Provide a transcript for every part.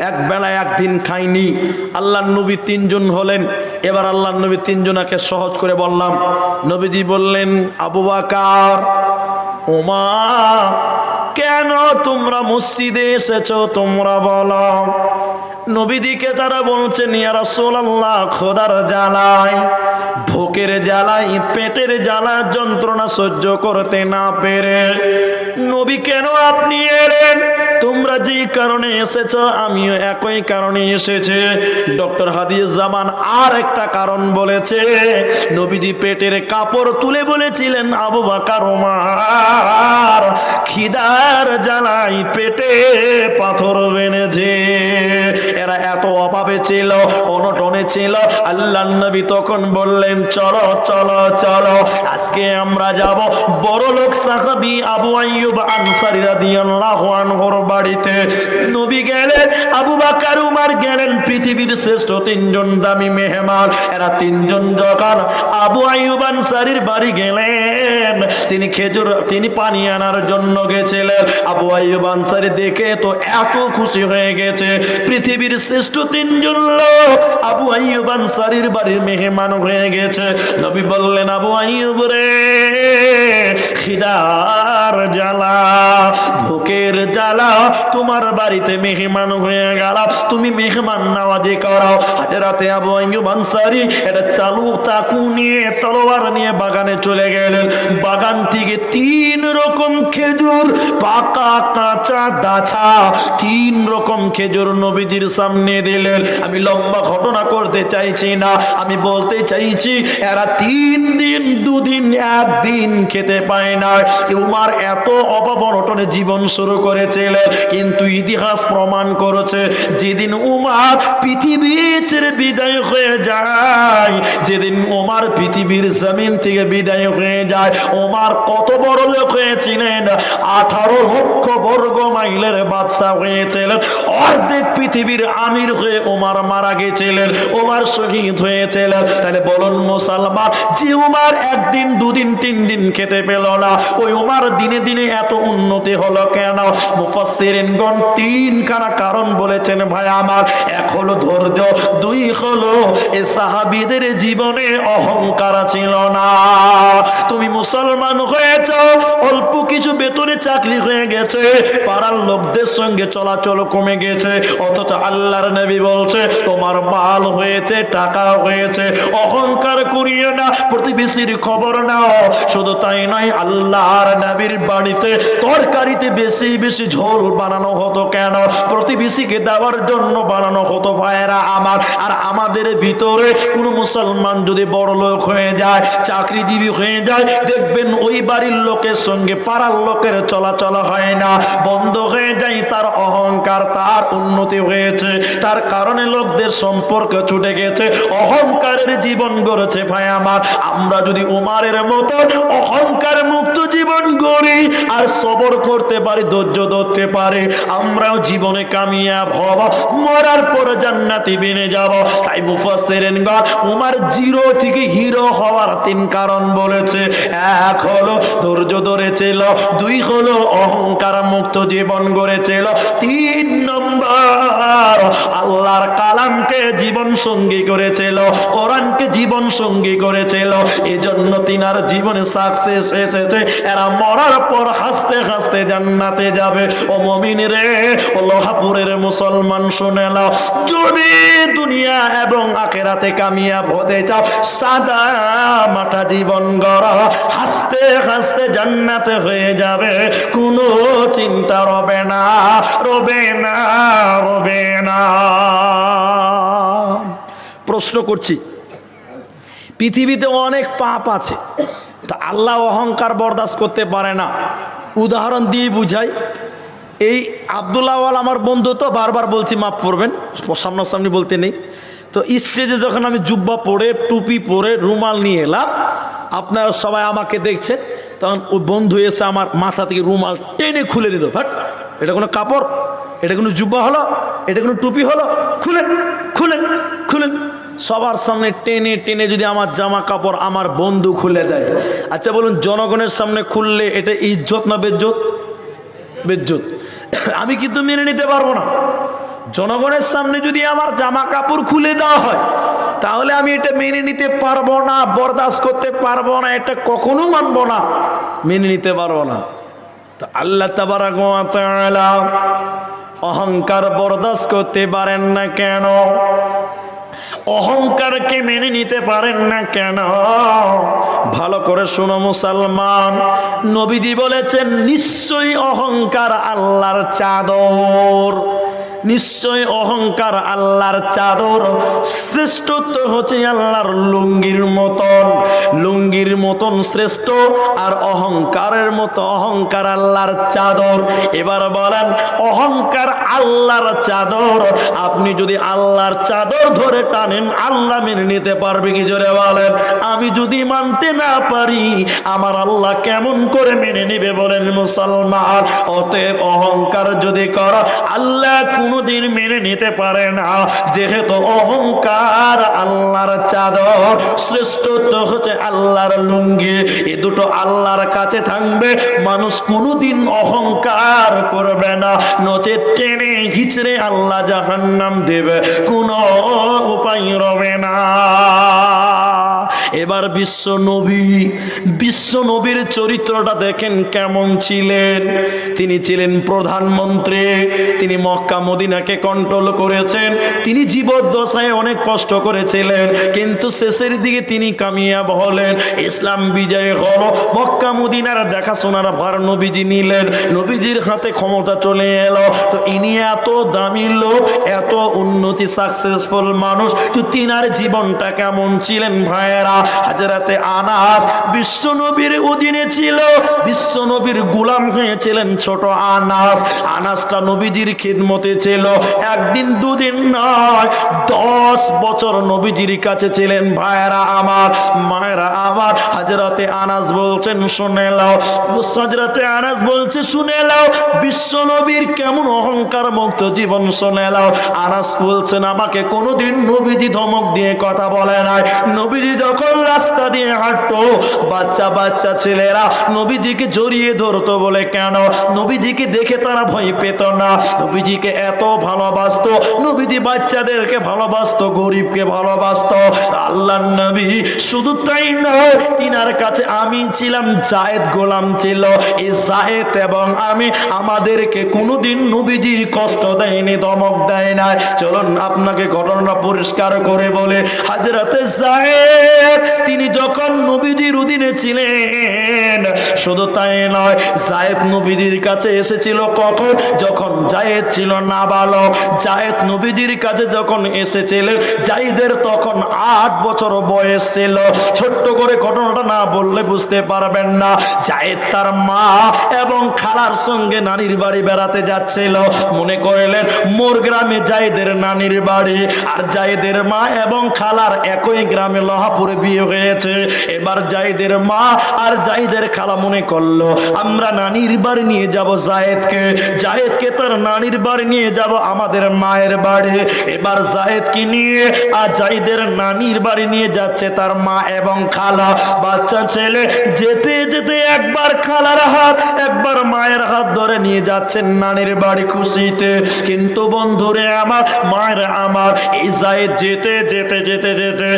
এক বেলা একদিন খাইনি। আল্লাহর নবী তিনজন হলেন। এবার আল্লাহর নবী তিনজনাকে সহজ করে বললাম। নবীজি বললেন, আবু বকর, ওমর, কেন তোমরা মসজিদে এসেছো তোমরা বলো। নবীদিকে তারা বলছেন, ইয়া রাসূলুল্লাহ, খোদার জ্বালায়, ভোকের জ্বালায়, পেটের জ্বালা যন্ত্রণা সহ্য করতে না পেরে নবী কেন আপনি এলেন? তোমরা যে কারণে এসেছো আমিও একই কারণে এসেছি। ডক্টর হাদিউজ্জামান আর একটা কারণ বলেছে। নবীজি পেটের কাপড় তুলে বলেছিলেন, আবু বকর, ওমর, খিদার জ্বালায় পেটে পাথর বেঁধেছে। এরা এত অভাবে ছিল, অনটনে ছিল। আল্লাহর নবী তখন বললেন, চলো চলো চলো, আজকে আমরা যাব বড়লোক সাহাবী আবু আইয়ুব আনসারী রাদিয়াল্লাহু আনহুর বাড়িতে। নবী গেলেন, আবু বকর, উমর গেলেন, পৃথিবীর শ্রেষ্ঠ তিনজন দামি মেহমান। এরা তিনজন যখন আবু আইয়ুব আনসারীর বাড়ি গেলেন, তিনি পানি আনার জন্য গেছিলেন। আবু আইয়ুব আনসারী দেখে তো এত খুশি হয়ে গেছে, পৃথিবীর শ্রেষ্ঠ তিনজন লোক আবু আইয়ুব আনসারীর বাড়ির মেহমান হয়ে গেছে। নবী বললেন, আবু আইয়ুব রে, খিদার জ্বালা, ভোকের জ্বালা তোমার বাড়িতে মেহমান হয়ে গেল, তুমি মেহমান নওয়াজি করো। হাতে রাতে আবু আইয়ুব আনসারী এটা চাকু নিয়ে, তলোয়ার নিয়ে বাগানে চলে গেলেন। বাগান থেকে 3 রকম খেজুর, পাকা, কাঁচা, দাছা, 3 রকম খেজুর নবীজির সামনে দিলেন। আমি লম্বা ঘটনা করতে চাইছি না, আমি বলতে চাইছি এরা 3 দিন 2 দিন 1 দিন খেতে পায় না। উমর এত অভাব অনটনে জীবন শুরু করেছিলেন, কিন্তু ইতিহাস প্রমাণ করেছে যেদিন উমর পৃথিবী ছেড়ে বিদায় হয়ে যায়, যেদিন উমর পৃথিবীর জমিন থেকে বিদায় হয়ে যায়, উমর কত বড় লোক হয়েছিলেন, 18 লক্ষ বর্গ মাইলের বাদশা হয়েছিলেন। অর্ধেক পৃথিবীর আমির হয়ে উমর মারা গেছিলেন, উমর শহীদ হয়েছিলেন। তাহলে বলুন মুসলমান, যে উমর 1 দিন 2 দিন 3 দিন খেতে পেল না, ওই উমর দিনে দিনে এত উন্নতি হলো কেন? মুফাসসিরিনগণ 3খানা কারণ বলেছেন ভাই আমার। 1 হলো ধৈর্য, 2 হলো এ সাহাবীদের জীবনে অহংকার ছিল না। তুমি মুসলমান হয়েছ, অল্প কিছু বেতনে চাকরি হয়ে গেছে, পাড়ার লোকদের সঙ্গে চলাচল কমে গেছে, অথচ আল্লাহর নবী বলছে তোমার মাল হয়েছে, টাকা হয়েছে, অহংকার করিও না, প্রতিবেশীর খবর নাও। শুধু তাই নয়, আল্লাহর নবীর বাড়িতে তরকারিতে বেশি বেশি ঝোল বানানো হতো কেন? প্রতিবেশীকে দেওয়ার জন্য বানানো হতো ভাইয়েরা আমার। আর আমাদের ভিতরে কোনো মুসলমান যদি বড় লোক হয়ে যায়, চাকরিজীবী হয়ে যায়, দেখবেন ওই বাড়ির লোকের সঙ্গে পাড়ার লোকের চলাচল হয় না, বন্ধ হয়ে যায়। তার অহংকার, তার উন্নতি হয়েছে, তার কারণে লোকদের সম্পর্ক ছুটে গেছে, অহংকারের জীবন গড়েছে ভাই আমার। আমরা যদি উমরের মতো অহংকার মুক্ত জীবন গড়ি আর সবর করতে পারি, ধৈর্য ধরতে পারে, আমরাও জীবনে কামিয়াব হব, মরার পর জান্নাতি বেনে যাব। তাই মুফাসসিরিনগণ উমর 0 থেকে হিরো হওয়ার 3 কারণ বলেছে। 1 হলো ধৈর্য ধরেছিল, 2 হলো অহংকার মুক্ত জীবন গড়েছিল, 3 নম্বর আল্লাহর কালামকে জীবন সঙ্গী করেছিল, কোরআনকে জীবন সঙ্গী করেছিল। এজন্য তিনার জীবনে সাকসেস এসেছে। এরা মরার পর হাসতে হাসতে জান্নাতে যাবে। ও মুমিন রে, ও লোহাপুরের মুসলমান শুনে নাও, যদি দুনিয়া এবং আখিরাতে কামিয়াব হতে চাও, সাদা মাটা জীবন গড়ো, হাসতে হাসতে জান্নাতে হয়ে যাবে, কোনো চিন্তা রবে না, রবে না, রবে না। প্রশ্ন করছি, পৃথিবীতে অনেক পাপ আছে, তা আল্লাহ অহংকার বরদাস্ত করতে পারে না। উদাহরণ দিয়ে বুঝাই। এই আব্দুল্লাহ আমার বন্ধু, তো বারবার বলছি মাফ করবেন, সামনাসামনি বলতে নেই। তো স্টেজে যখন আমি জুব্বা পরে, টুপি পরে, রুমাল নিয়ে এলাম, আপনারা সবাই আমাকে দেখছেন, তখন ওই বন্ধু এসে আমার মাথা থেকে রুমাল টেনে খুলে দিল। ভাট, এটা কোনো কাপড়? এটা কোনো জুব্বা হলো? এটা কোনো টুপি হলো? খুলেন, খুলেন, খুলেন। সবার সামনে টেনে টেনে যদি আমার জামা কাপড় আমার বন্ধু খুলে দেয়, আচ্ছা বলুন, জনগণের সামনে খুললে এটা ইজ্জত না বেজ্জত? বেজ্জত। আমি কিন্তু মেনে নিতে পারবো না। জনগণের সামনে যদি আমার জামা কাপড় খুলে দেওয়া হয় তাহলে আমি এটা মেনে নিতে পারবো না, বরদাস্ত করতে পারবো না, এটা কখনো মানবো না, মেনে নিতে পারবো না। তো আল্লাহ তাবারাক ওয়া তাআলা অহংকার বরদাস্ত করতে পারেন না কেন? অহংকারকে মেনে নিতে পারেন না কেন? ভালো করে শোনো মুসলমান, নবীজি বলেছেন নিশ্চয়ই অহংকার আল্লাহর চাদর, নিশ্চয় অহংকার আল্লাহর চাদর, শ্রেষ্ঠত্ব হচ্ছে আল্লাহর লুঙ্গির মতন, লুঙ্গির মতন শ্রেষ্ঠ, আর অহংকারের মতো অহংকার আল্লাহর চাদর। এবার বলেন অহংকার আল্লাহর চাদর, আপনি যদি আল্লাহর চাদর ধরে টানেন আল্লাহ মেনে নিতে পারবে কি? জোরে বলেন। আমি যদি মানতে না পারি আমার আল্লাহ কেমন করে মেনে নিবে বলেন মুসলমান? অতএব অহংকার যদি করো আল্লাহ কোনদিন মেনে নিতে পারে না, যেহেতু অহংকার আল্লাহর চাদর, শ্রেষ্ঠত্ব হচ্ছে আল্লাহর লুঙ্গি, এ দুটো আল্লাহর কাছে থাকবে। মানুষ কোনদিন অহংকার করবে না, নচেত টেনে হিচড়ে আল্লাহ জাহান্নাম দেবে, কোনো উপায় রবে না। এবার বিশ্ব নবীর চরিত্রটা দেখেন কেমন ছিলেন। তিনি ছিলেন প্রধানমন্ত্রী, তিনি মক্কা মদিনাকে কন্ট্রোল করেছেন, তিনি জীবদ্দশায় অনেক কষ্ট করেছিলেন, কিন্তু শেষের দিকে তিনি কামিয়াব হলেন, ইসলাম বিজয় হলো, মক্কা মদিনার দেখাশোনার ভার নবীজি নিলেন, নবীজির হাতে ক্ষমতা চলে এলো। তো ইনি এত দামি লোক, এত উন্নতি সাকসেসফুল মানুষ, তো তিনার জীবনটা কেমন ছিলেন ভাইয়েরা? হযরতে আনাস বিশ্ব নবীর অধীনে ছিল, বিশ্ব নবীর গোলাম হয়েছিলেন ছোট আনাসটা নবীজির খিদমতে ছিল, একদিন দুদিন নয় 10 বছর নবীজির কাছে ছিলেন। ভাইয়েরা আমার, মায়েরা আমার, হযরতে আনাস বলছেন শুনে নাও, হযরতে আনাস বলছে শুনে নাও বিশ্ব নবীর কেমন অহংকার মুক্ত জীবন শুনে নাও। আনাস বলছেন আমাকে কোনোদিন নবীজি ধমক দিয়ে কথা বলে নাই, নবীজি যখন রাস্তা দিয়ে হাঁটতো বাচ্চা বাচ্চা ছেলেরা নবীজিকে জড়িয়ে ধরতো। বলে কেন? নবীজিকে দেখে তারা ভয় পেত না, নবীজিকে এত ভালোবাসতো, নবীজি বাচ্চাদেরকে ভালোবাসতো, গরিবকে ভালোবাসতো। আল্লাহর নবী শুধু তাই নয়, তিনার কাছে আমি ছিলাম, জায়েদ গোলাম ছিল, এই জায়েদ এবং আমি, আমাদেরকে কোনোদিন নবীজি কষ্ট দেয়নি, ধমক দেয় না। চলুন আপনাকে ঘটনা পরিষ্কার করে বলে, হযরতে জায়েদ তিনি যখন নবীজির অধীনে ছিলেন, শুধু তাই নয়, জায়েদ নবীজির কাছে এসেছিল কখন? যখন জায়েদ ছিল নাবালক। জায়েদ নবীজির কাছে যখন এসেছিলেন, জায়েদের তখন 8 বছর বয়স ছিল। ছোট্ট করে ঘটনাটা না বললে বুঝতে পারবেন না। জায়েদ তার মা এবং খালার সঙ্গে নানির বাড়ি বেড়াতে যাচ্ছিল। মনে করলেন মোর গ্রামে জায়েদের নানির বাড়ি, আর জায়েদের মা এবং খালার একই গ্রামে লোহাপুরে বিয়ে হয়েছে। এবার জায়েদের মা আর জায়েদের খালা মনে করলো আমরা নানির বাড়ি নিয়ে যাব জায়েদকে তার নানির বাড়ি নিয়ে যাব আমাদের মায়ের বাড়ি। এবার জায়েদকে নিয়ে আর জায়েদের নানির বাড়ি নিয়ে যাচ্ছে তার মা এবং খালা। বাচ্চা ছেলে যেতে যেতে একবার খালার হাত একবার মায়ের হাত ধরে নিয়ে যাচ্ছেন নানির বাড়ি খুশিতে। কিন্তু বন্ধুরে আমার, মায়ের আমার, এই জায়েদ যেতে যেতে যেতে যেতে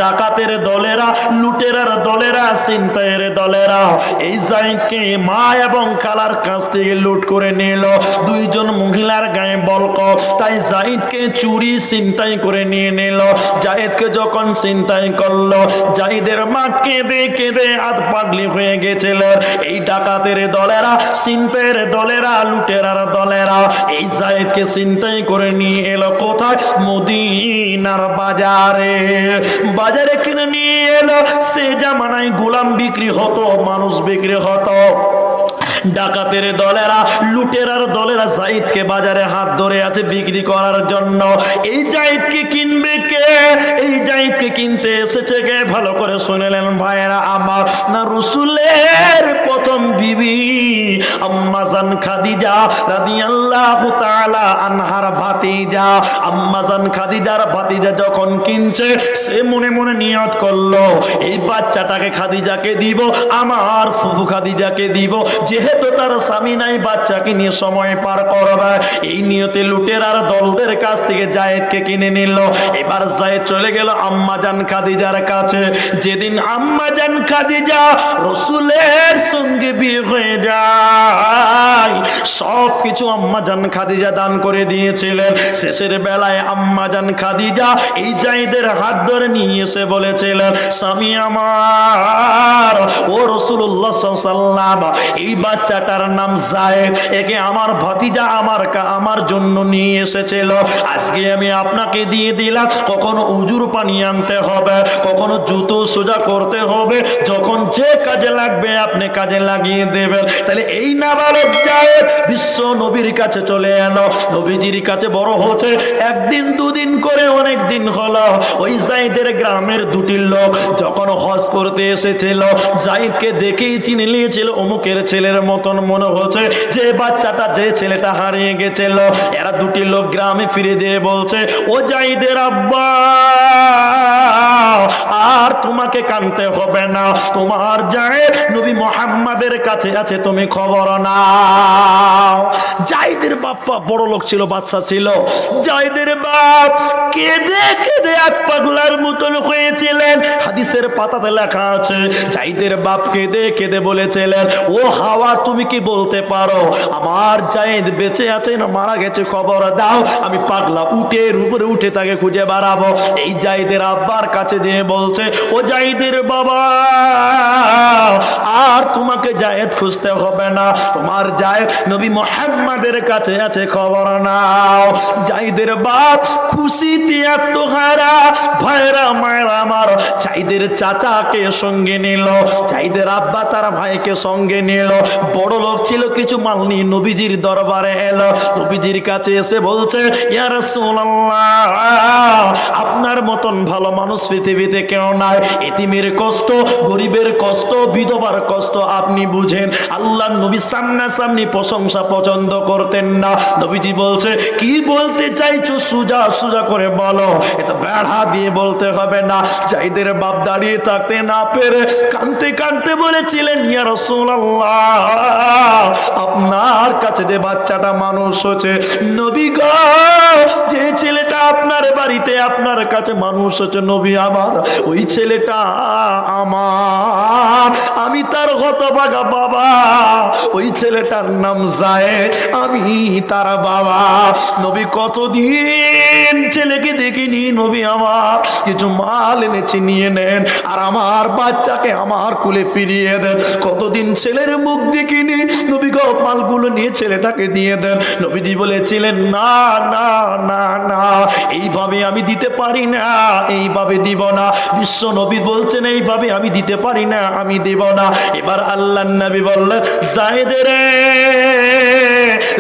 ডাকাতের দলেরা, লুটেরার দলেরা, ছিনতাইয়ের দলেরা এই জায়েদকে মা এবং খালার কাছ থেকে লুট করে নিল। দুইজন মহিলার গায়ে বলক, তাই জায়েদকে চুরি ছিনতাই করে নিয়ে নিল। জায়েদকে যখন ছিনতাই করলো, জায়েদের মা কেঁদে কেঁদে আধ পাগলি হয়ে গেছিল। এই ডাকাতের দলেরা, ছিনতাইয়ের দলেরা, লুটেরার দলেরা এই জায়েদকে ছিনতাই করে নিয়ে এলো কোথায়? মদিনার বাজারে কিনে নিয়ে এলো। সে জামানায় গোলাম বিক্রি হতো, মানুষ বিক্রি হতো। ডাকাতের দলেরা, লুটেরার দলেরা জায়েদকে বাজারে হাত ধরে আছে বিক্রি করার জন্য। এই জায়েদকে কিনবে কে? এই জায়েদকে কিনতে এসেছে কে? ভালো করে শুনলেন ভাইয়েরা আমার, না রাসূলের প্রথম বিবি আম্মা জান খাদিজা রাদিয়াল্লাহু তাআলা আনহার ভাতিজা। আম্মা জান খাদিজার ভাতিজা যখন কিনছে, সে মনে মনে নিয়ত করলো এই বাচ্চাটাকে খাদিজাকে দিব, আমার ফুফু খাদিজাকে দিব। যেহেতু যেহেতু তার স্বামী নাই, বাচ্চাকে নিয়ে সময় পার করবে, এই নিয়তে লুটেরার দলদের কাছ থেকে জায়েদকে কিনে নিল। এবার জায়েদ চলে গেল আম্মাজান খাদিজার কাছে। যেদিন আম্মাজান খাদিজা রাসূলের সঙ্গে বিয়ে হয়ে যায়, সব কিছু আম্মাজান খাদিজা দান করে দিয়েছিলেন। শেষের বেলায় আম্মাজান খাদিজা এই জায়েদের হাত ধরে নিয়ে এসে বলেছিলেন, স্বামী আমার, ও রাসূলুল্লাহ সাল্লাল্লাহু আলাইহি ওয়াসাল্লাম, এই বাচ্চাটার নাম জায়েদ, একে আমার ভাতিজা আমার জন্য নিয়ে এসেছিল, আজকে আমি আপনাকে দিয়ে দিলাম। কখনো উজুর পানি আনতে হবে, কখনো জুতো সোজা করতে হবে, যখন যে কাজে লাগবে আপনি কাজে লাগিয়ে দেবেন। তাহলে এই নাবালক জায়েদ বিশ্ব নবীর কাছে চলে এলো। নবীজির কাছে বড় হচ্ছে, একদিন দুদিন করে অনেক দিন হলো। ওই জায়েদের গ্রামের দুটি লোক যখন হজ করতে এসেছিল, জায়েদকে দেখেই চিনে নিয়েছিল, অমুকের ছেলের মতন মনে হচ্ছে, যে বাচ্চাটা, যে ছেলেটা হারিয়ে গেছিল। এরা দুটি লোক গ্রামে ফিরে যেয়ে বলছে, ও জায়েদের আব্বা, আর তোমাকে কাঁদতে হবে না, তোমার জায়েদ নবী মুহাম্মাদের কাছে আছে, তুমি খবর নাও। জায়েদের বাপ্পা বড় লোক ছিল, বাদশা ছিল। জায়েদের বাপ কেঁদে কেঁদে এক পাগলার মতন হয়েছিলেন। হাদিসের পাতাতে লেখা আছে, জায়েদের বাপ কেঁদে কেঁদে বলেছিলেন, ও হাওয়া, তুমি কি বলতে পারো আমার জায়েদ বেঁচে আছে না মারা গেছে? খবর দাও, আমি পাগলা উটের উপরে উঠে তাকে খুঁজে বেড়াবো। এই জায়েদের আব্বার কাছে যেয়ে বলছে, ও জায়েদের বাবা, আর তোমাকে জায়েদ খুঁজতে হবে না, তোমার জায়েদ নবী মুহাম্মাদের কাছে আছে, খবর নাও। জায়েদের বাপ খুশিতে আত্মহারা, ভাইরা মায়েরা আমার, জায়েদের চাচাকে সঙ্গে নিল, জায়েদের আব্বা তার ভাইকে সঙ্গে নিল। বড় লোক ছিল, কিছু মাল নিয়ে নবীজির দরবারে এলো। নবীজির কাছে এসে বলছে, ইয়া রাসূলুল্লাহ, আপনার মতন ভালো মানুষ পৃথিবীতে কেউ নাই। এতিমের কষ্ট, গরিবের কষ্ট, বিধবার কষ্ট আপনি বুঝেন। আল্লাহ নবী সামনাসামনি প্রশংসা পছন্দ করতেন না। নবীজি বলছে, কি বলতে চাইছো সুজা সুজা করে বলো, এটা বেড়া দিয়ে বলতে হবে না। জায়েদের বাপ দাঁড়িয়ে থাকতে না পেরে কাঁদতে কাঁদতে বলেছিলেন, ইয়া রাসূলুল্লাহ, আপনার কাছে যে বাচ্চাটা মানুষ হচ্ছে, নবী গো, যে ছেলেটা আপনার বাড়িতে আপনার কাছে মানুষ হচ্ছে, নবী আমার, ওই ছেলেটা আমার, আমি তার হতভাগা বাবা। ওই ছেলেটার নাম জায়েদ, আমি তার বাবা। নবী কতদিন ছেলেকে দেখিনি, নবী আমার কিছু মাল এনেছি, নিয়ে নেন, আর আমার বাচ্চাকে আমার কুলে ফিরিয়ে দেন। কতদিন ছেলের মুখ দেখিনি, নবী গো, মালগুলো নিয়ে ছেলেটাকে দিয়ে দেন। নবীজি বলেছিলেন, না না না না, এইভাবে আমি দিতে পারি না, এইভাবে দিব না। বিশ্ব নবী বলছেন, এইভাবে আমি দিতে পারি না, আমি দিব না। এবার আল্লাহর নবী বললেন, জায়েদ রে,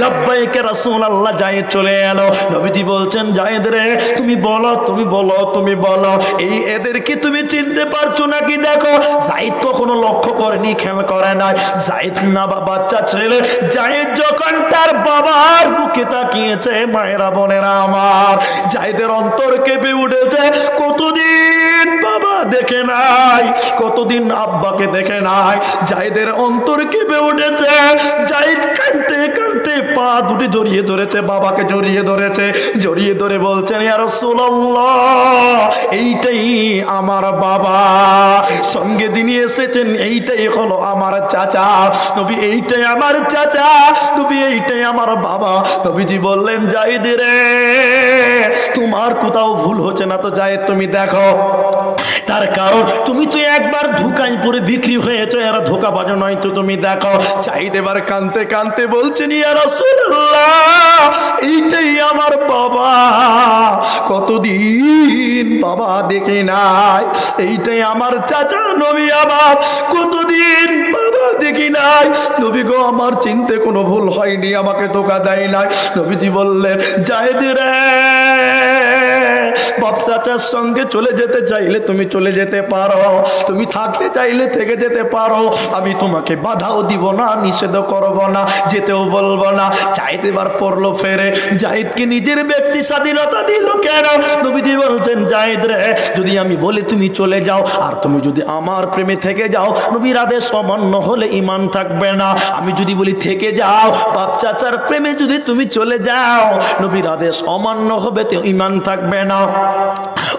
লাব্বাইক রাসূলুল্লাহ। জায়েদ চলে এলো। নবীজি বলছেন, জায়েদ রে, তুমি বলো, তুমি বলো, তুমি বলো, এই এদেরকে তুমি চিনতে পারছো নাকি? দেখো, জায়েদ তো কোনো লক্ষ্য করেনি, খেয়াল করে নাই। জায়েদ না বাচ্চা ছেলে। জায়েদ যখন তার বাবার বুকে তাকিয়েছে, মায়েরা বোনেরা আমার, জায়েদের অন্তর কেঁপে উঠেছে। কতদিন বাবা দেখে নাই, কতদিন আব্বাকে দেখে নাই, জায়েদের অন্তর কেঁপে উঠেছে। জায়েদ কাঁদতে কাঁদতে পা দুটি জড়িয়ে ধরেছে, বাবাকে জড়িয়ে ধরেছে, জড়িয়ে ধরে বলছেন, ইয়া রাসূলুল্লাহ, এইটাই আমার বাবা, সঙ্গে যিনি এসেছেন এইটাই হলো আমার চাচা। নবী, এইটাই আমার চাচা, নবী, এইটাই আমার বাবা। নবীজি বললেন, জায়েদ রে, তোমার কোথাও ভুল হচ্ছে না তো জায়েদ, তুমি দেখো, তার কারণ তুমি তো একবার ধোঁকায় পড়ে বিক্রি হয়েছে, এরা ধোঁকাবাজ নয় তো, তুমি দেখো। জায়েদ এবার কাঁদতে কাঁদতে বলছেন, ইয়া রাসূলুল্লাহ, এইটাই আমার বাবা, কতদিন বাবা দেখি নাই, এইটাই আমার চাচা, নবী আমার, কতদিন বাবা দেখি নাই, নবী গো, আমার চিনতে কোনো ভুল হয়নি, আমাকে ধোঁকা দেয় নাই। নবীজি বললেন, জায়েদ রে, বাপ চাচার সঙ্গে চলে যেতে চাইলে তুমি চলে যেতে পারো, তুমি থাকতে চাইলে থেকে যেতে পারো, আমি তোমাকে বাধাও দিব না, নিষেধও করব না, যেতেও বলবো না। জায়েদ এবার পড়লো ফেরে, জায়েদকে নিজের ব্যক্তি স্বাধীনতা দিল কেন? নবীজি বলছেন, জায়েদ রে, যদি আমি বলি তুমি চলে যাও আর তুমি যদি আমার প্রেমে থেকে যাও, নবীর আদেশ অমান্য হলে ঈমান থাকবে না। আমি যদি বলি থেকে যাও, বাপ চাচার প্রেমে যদি তুমি চলে যাও, নবীর আদেশ অমান্য হবে, তো ঈমান থাকবে না।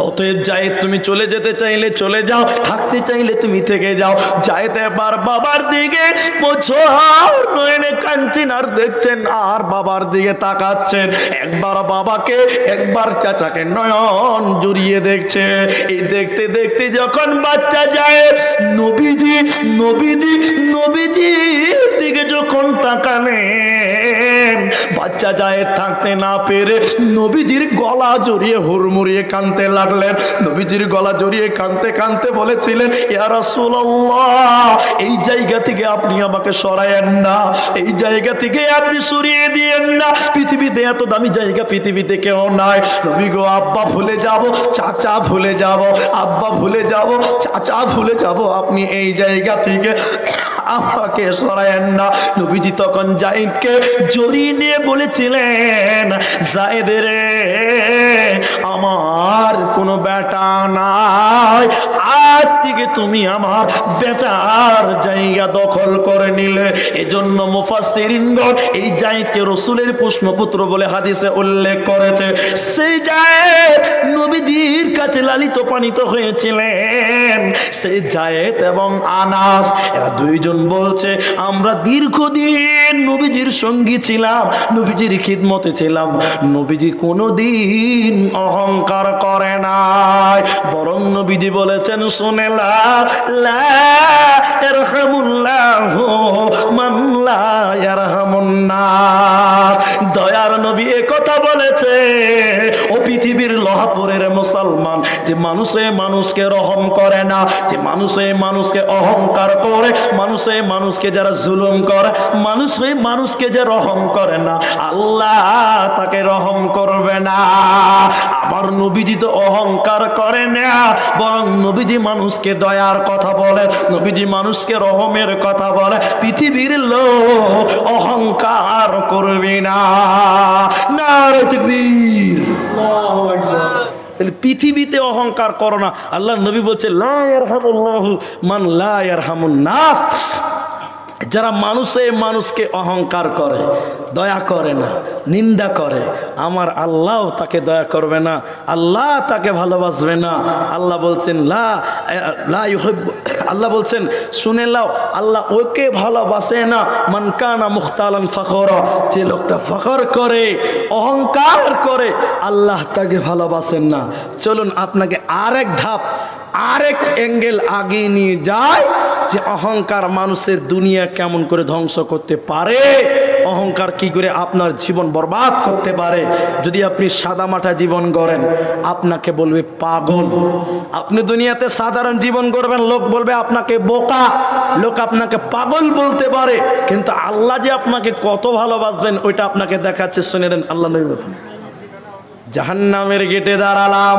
অতএব জায়েদ তুমি চলে যেতে চাইলে চলে যাও, থাকতে চাইলে তুমি থেকে যাও। জায়েদ এবার বাবার দিকে বছর নয়নে কাঁদছেন আর দেখছেন আর বাবার দিকে তাকাচ্ছেন, একবার বাবাকে একবার চাচাকে নয়ন জড়িয়ে দেখছে। এই দেখতে দেখতে যখন বাচ্চা যায়, নবীজির দিকে যখন তাকালেন, বাচ্চা যায় থাকতে না পেরে নবীজির গলা জড়িয়ে হুড়মুড়িয়ে কাঁদতে লাগলেন। নবীজির গলা জড়িয়ে কাঁদতে কাঁদতে বলেছিলেন, ইয়া রাসূলুল্লাহ, এই জায়গা থেকে আপনি আমাকে সরায়েন না, এই জায়গা থেকে আপনি সরিয়ে দিয়েন না, পৃথিবীতে এত দামি জায়গা পৃথিবীতে কেউ নাই। নবী গো, আব্বা ভুলে যাব, চাচা ভুলে যাব, আব্বা ভুলে যাব, চাচা ভুলে যাব, আপনি এই জায়গা থেকে আমাকে সরায়েন না। নবীজি তখন জায়েদকে জড়িয়ে নিয়ে বলেছিলেন, জায়েদ রে, আমার কোনো বেটা নাই, আজ থেকে তুমি আমার বেটার জায়গা দখল করে নিলে। এজন্য মুফাসসিরিনগণ এই জায়েদকে রাসূলের পুষ্ণপুত্র বলে হাদিসে উল্লেখ করেছে। সেই জায়েদ নবীজির কাছে লালিত পালিত হয়েছিলেন। সেই জায়েদ এবং আনাস, এরা দুইজন বলছে, আমরা দীর্ঘদিন নবীজির সঙ্গী ছিলাম, নবীজির খিদমতে ছিলাম, নবীজি কোনোদিন অহংকার করে নাই, বরং নবীজি বলেছেন, শুনে লা ইয়ারহামুল্লাহু মান লা ইয়ারহামুন নাস। দয়ার নবী এ কথা বলেছে, ও পৃথিবীর লোহাপুরের মুসলমান, যে মানুষে মানুষকে রহম করে না, যে মানুষে মানুষকে অহংকার করে, মানুষে মানুষকে যারা জুলুম করে, মানুষে মানুষকে যে রহম করে না, আল্লাহ তাকে রহম করবে না। আমার নবীজি তো অহংকার করে না, বরং নবীজি মানুষকে দয়ার কথা বলে, নবীজি মানুষকে রহমের কথা বলে। পৃথিবীর লোক অহংকার করবে না। নারে তাকবীর, আল্লাহু আকবার। তাহলে পৃথিবীতে অহংকার করো না। আল্লাহ নবী বলছে, লা ইয়ারহামুল্লাহু মান লা ইয়ারহামুন নাস। যারা মানুষে মানুষকে অহংকার করে, দয়া করে না, নিন্দা করে, আমার আল্লাহ তাকে দয়া করবে না, আল্লাহ তাকে ভালোবাসবে না। আল্লাহ বলছেন আল্লাহ বলছেন, শুনে লাও, আল্লাহ ওকে ভালোবাসে না, মান কানা মুখতালান ফখরা, যে লোকটা ফখর করে, অহংকার করে, আল্লাহ তাকে ভালোবাসেন না। চলুন আপনাকে আরেক ধাপ, আরেক অ্যাঙ্গেল আগে নিয়ে যায়, যে অহংকার মানুষের দুনিয়া কেমন করে ধ্বংস করতে পারে, অহংকার কি করে আপনার জীবন বরবাদ করতে পারে। যদি আপনি সাদামাটা জীবন গড়েন, আপনাকে বলবে পাগল। আপনি দুনিয়াতে সাধারণ জীবন গড়বেন, লোক বলবে আপনাকে বোকা, লোক আপনাকে পাগল বলতে পারে, কিন্তু আল্লাহ যে আপনাকে কত ভালোবাসবেন ওইটা আপনাকে দেখাচ্ছে। শুনে নেন, আল্লাহ নবী বলেন, জাহান্নামের গেটে দাঁড়ালাম,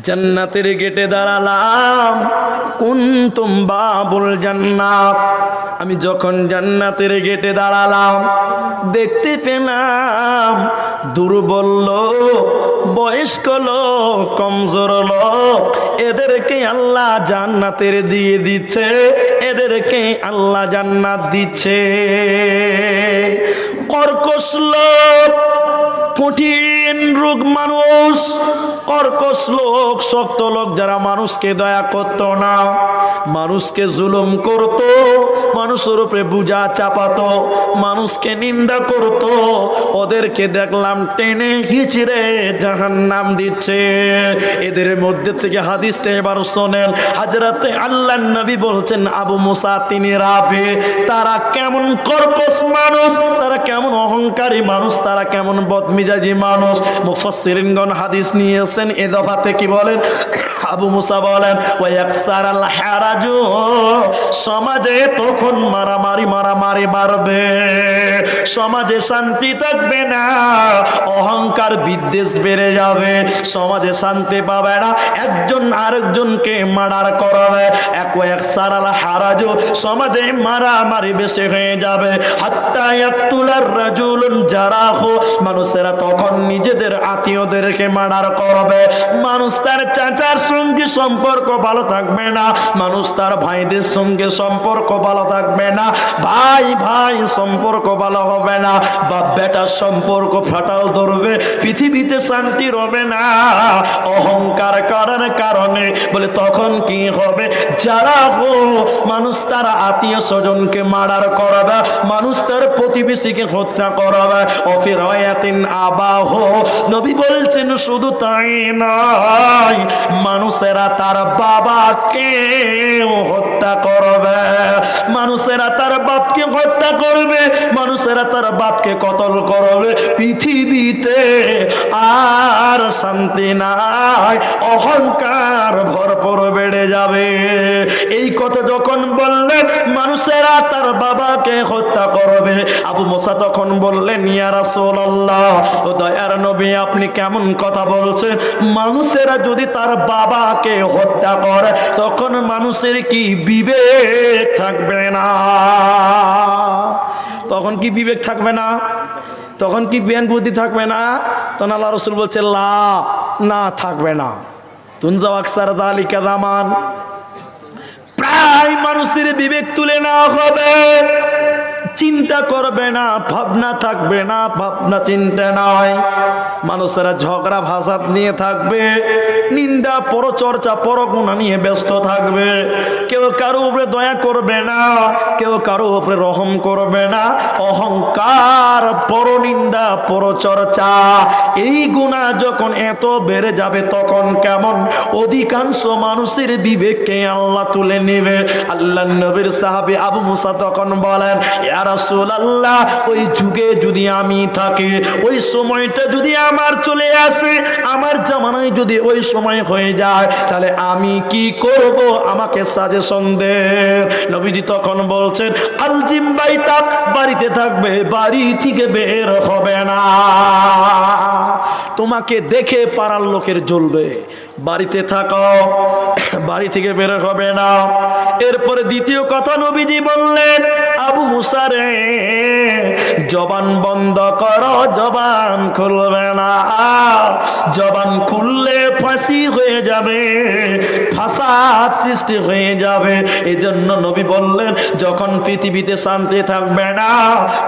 জান্নাতের গেটে দাঁড়ালাম, কুনতুম বাবুল জান্নাত। আমি যখন জান্নাতের গেটে দাঁড়ালাম, দেখতে পেলাম দুর্বল লোক, বয়স্ক লোক, কমজোর লোক, এদেরকে আল্লাহ জান্নাতের দিয়ে দিচ্ছে, এদেরকে আল্লাহ জান্নাত দিচ্ছে। কর্কশ লোক, কঠিন রোগ মানুষ, কর্কশ লোক, শক্ত লোক, যারা মানুষকে দয়া করত না, মানুষকে জুলুম করত, মানুষের উপরে বুঝা চাপাতো, মানুষকে নিন্দা করত, ওদেরকে দেখলাম টেনে হিচড়ে জাহান্নাম দিচ্ছে। এদের মধ্যে থেকে হাদিসটা এবার শোনেন। হযরতে আল্লাহর নবী বলছেন, আবু মুসা তিনি রাবে, তারা কেমন কর্কশ মানুষ, তারা কেমন অহংকারী মানুষ, তারা কেমন বদমিজাজি মানুষ। মুফাসসিরিনগণ হাদিস নিয়েছেন, এ দফাতে কি বলেন? আবু মুসা বলেন, ওয়াকসারাল হারাজু, সমাজে তখন মারামারি বাড়বে, সমাজে শান্তি থাকবে না, অহংকার অহংকার বিদ্বেষ বেড়ে যাবে, সমাজে শান্তি পাবে না, একজন আরেকজনকে মার্ডার করবে, এক সারাল হারাজ, সমাজে মারামারি বেশি হয়ে যাবে। হাত্তা ইয়াকতুলার রাজুলুন জারাহু, মানুষেরা তখন নিজেদের আত্মীয়দেরকে মার্ডার করবে। মানুষ তার চাচার সঙ্গে সম্পর্ক ভালো থাকবে না, মানুষ তার ভাইদের সঙ্গে সম্পর্ক ভালো থাকবে না, ভাই ভাই সম্পর্ক ভালো হবে না, বাপ বেটার সম্পর্ক ফাটাল ধরবে, পৃথিবীতে শান্তি রবে না অহংকার করার কারণে। বলে তখন কি হবে? যারা মানুষ তার আত্মীয় স্বজনকে মার্ডার করবে, মানুষ তার প্রতিবেশীকে হত্যা করবে। অফিরায়াতিন আবাহ, নবী বলছেন শুধু তাই নয়, মানুষেরা তার বাবাকে হত্যা করবে, মানুষেরা তার বাপকে হত্যা করবে, মানুষেরা তার বাপকে কতল করবে। পৃথিবীতে আর শান্তি নাই, অহংকার ভরপুর বেড়ে যাবে। এই কথা যখন বললেন মানুষেরা তার বাবাকে হত্যা করবে, আবু মুসা তখন বললেন, ইয়া রাসূলুল্লাহ, ও দয়ার নবী, আপনি কেমন কথা বলছেন? মানুষেরা যদি তার বাবাকে হত্যা করে তখন মানুষের কি বিবেক থাকবে না? তখন কি বিবেক থাকবে না? তখন কি জ্ঞান বুদ্ধি থাকবে না? তখন আল্লাহ রাসূল বলছে, লা, না থাকবে না। তুনজাও আকসার যালিকা জামান, প্রায় মানুষের বিবেক তুলে নেওয়া হবে, চিন্তা করবে না, ভাবনা থাকবে না, ভাবনা চিন্তা নয়। মানুষেরা ঝগড়া ভাষাত নিয়ে থাকবে, নিন্দা পরচর্চা পরগুণা নিয়ে ব্যস্ত থাকবে, কেউ কারো উপরে দয়া করবে না, কেউ কারো উপরে রহম করবে না। অহংকার, পরনিন্দা, পরচর্চা, এই গুণা যখন এত বেড়ে যাবে তখন কেমন অধিকাংশ মানুষের বিবেককে আল্লাহ তুলে নেবে। আল্লাহ নবীর সাহাবী আবু মুসা তখন বলেন, ইয়া রাসূলুল্লাহ, ওই যুগে যদি আমি থাকি, ওই সময়টা যদি আমার চলে আসে, আমার জামানায় যদি ওই সময় হয়ে যায়, তাহলে আমি কি করব? আমাকে সাজেশন দে। নবীজি তখন বলছেন, আলজিম বাইতাক, বাড়িতে থাকবে, বাড়ি থেকে বের হবে না। তোমাকে দেখে পাড়ার লোকের জ্বলবে, বাড়িতে থাকো, বাড়ি থেকে বের হবে না। এরপরে দ্বিতীয় কথা নবীজি বললেন, আবু মুসা রে, জবান বন্ধ করো, জবান খুলবে না, জবান খুললে ফাঁসি হয়ে যাবে, ফাসাদ সৃষ্টি হয়ে যাবে। এজন্য নবী বললেন, যখন পৃথিবীতে শান্তি থাকবে না,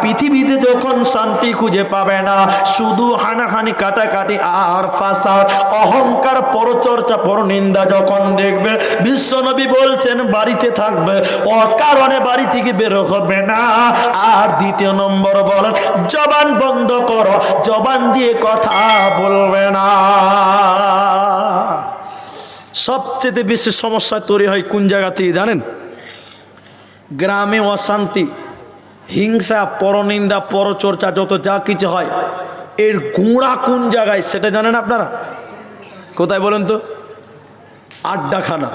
পৃথিবীতে যখন শান্তি খুঁজে পাবে না, শুধু হানাহানি, কাটাকাটি আর ফাসাদ, অহংকার, পরচর্চা, পরনিন্দা যখন দেখবে, বিশ্ব নবী বলছেন বাড়িতে থাকবে, অকারণে বাড়ি থেকে বের হবে না। আর দ্বিতীয় নম্বর বলেন, জবান বন্ধ করো, জবান দিয়ে কথা বলবে না। সবচেয়ে বেশি সমস্যা তৈরি হয় কোন জায়গা থেকে জানেন? গ্রামে অশান্তি, হিংসা, পরনিন্দা, পরচর্চা, যত যা কিছু হয়, এর গুঁড়া কোন জায়গায় সেটা জানেন আপনারা? কোথায় বলেন তো? আড্ডাখানা,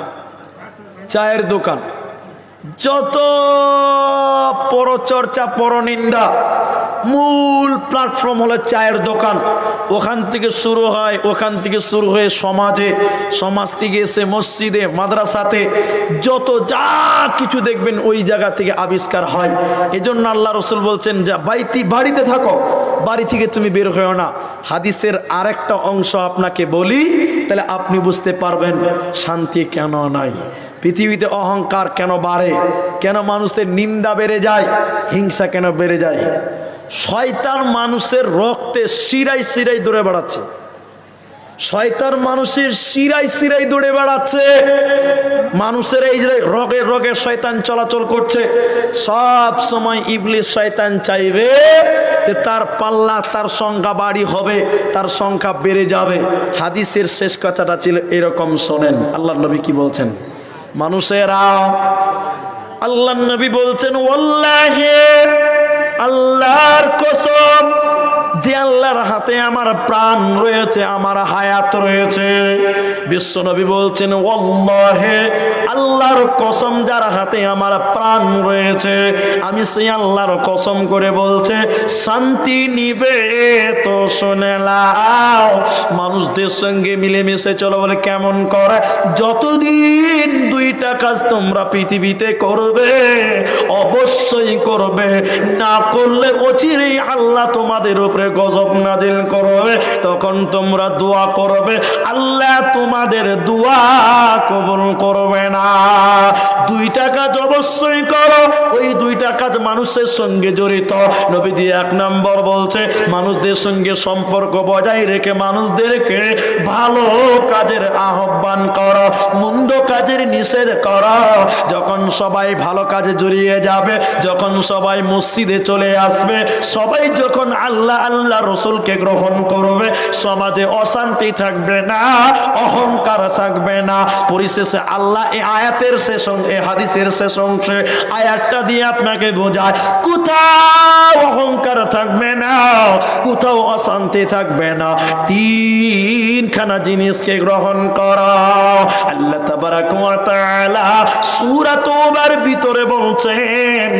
চায়ের দোকান, যত পরচর্চা, পরনিন্দা, মূল প্ল্যাটফর্ম হলো চায়ের দোকান। ওখান থেকে শুরু হয়, ওখান থেকে শুরু হয়ে সমাজে, সমাজ থেকে এসে মসজিদে, মাদ্রাসাতে, যত যা কিছু দেখবেন ওই জায়গা থেকে আবিষ্কার হয়। এজন্য আল্লাহ রাসূল বলছেন, যা বাড়িতে থাকো, বাড়ি থেকে তুমি বের হও না। হাদিসের আরেকটা অংশ আপনাকে বলি, তাহলে আপনি বুঝতে পারবেন শান্তি কেন নাই, পৃথিবীতে অহংকার কেন বাড়ে, কেন মানুষের নিন্দা বেড়ে যায়, হিংসা কেন বেড়ে যায়। শয়তান মানুষের রক্তে শিরায় শিরায় দৌড়ে বেড়াচ্ছে, শয়তান মানুষের শিরায় শিরায় দৌড়ে বেড়াচ্ছে। মানুষের এই যে রগে রগে শয়তান চলাচল করছে, সব সময় ইবলিস শয়তান চাইবে যে তার পাল্লা, তার সংখ্যা বাড়ি হবে, তার সংখ্যা বেড়ে যাবে। হাদিসের শেষ কথাটা ছিল এরকম, শোনেন আল্লাহর নবী কি বলছেন। মানুষেরা, আল্লাহর নবী বলছেন, ওয়াল্লাহি, আল্লাহর কসম, যে আল্লাহর হাতে আমার প্রাণ রয়েছে, আমার হায়াত রয়েছে। বিশ্বনবী বলছেন ওয়াল্লাহি, আল্লাহর কসম যার হাতে আমার প্রাণ রয়েছে, আমি সেই আল্লাহর কসম করে বলছে শান্তি নিবে তো শুনে নাও। মানুষদের সঙ্গে মিলেমিশে চলো বলে কেমন করে? যতদিন দুইটা কাজ তোমরা পৃথিবীতে করবে অবশ্যই করবে, না করলে অচিরেই আল্লাহ তোমাদের উপরে গজব নাজিল করবে। তখন তোমরা দোয়া করবে, আল্লাহ তোমাদের দোয়া কবুল করবে না। দুইটা কাজ অবশ্যই করো, ওই দুইটা কাজ মানুষের সঙ্গে জড়িত। নবীজি 1 নম্বর বলছে মানুষদের সঙ্গে সম্পর্ক বজায় রেখে মানুষদেরকে ভালো কাজের আহ্বান করো, মন্দ কাজের নিষেধ করো। যখন সবাই ভালো কাজে জড়িয়ে যাবে, যখন সবাই মসজিদে চলে আসবে, সবাই যখন আল্লাহ আল্লাহ রসুলকে গ্রহণ করবে, সমাজে অশান্তি থাকবে না, অহংকার থাকবে না। পরিশেষে আল্লাহ এই আয়াতের শেষ, এই হাদিসের শেষ অংশে আয়াতটা দিয়ে আপনাকে বোঝায় কোথাও অহংকার থাকবে না, কোথাও অশান্তি থাকবে না। তিনখানা জিনিসকে গ্রহণ করা। আল্লাহ তাবারাক ওয়া তাআলা সূরা তওবার ভিতরে বলছেন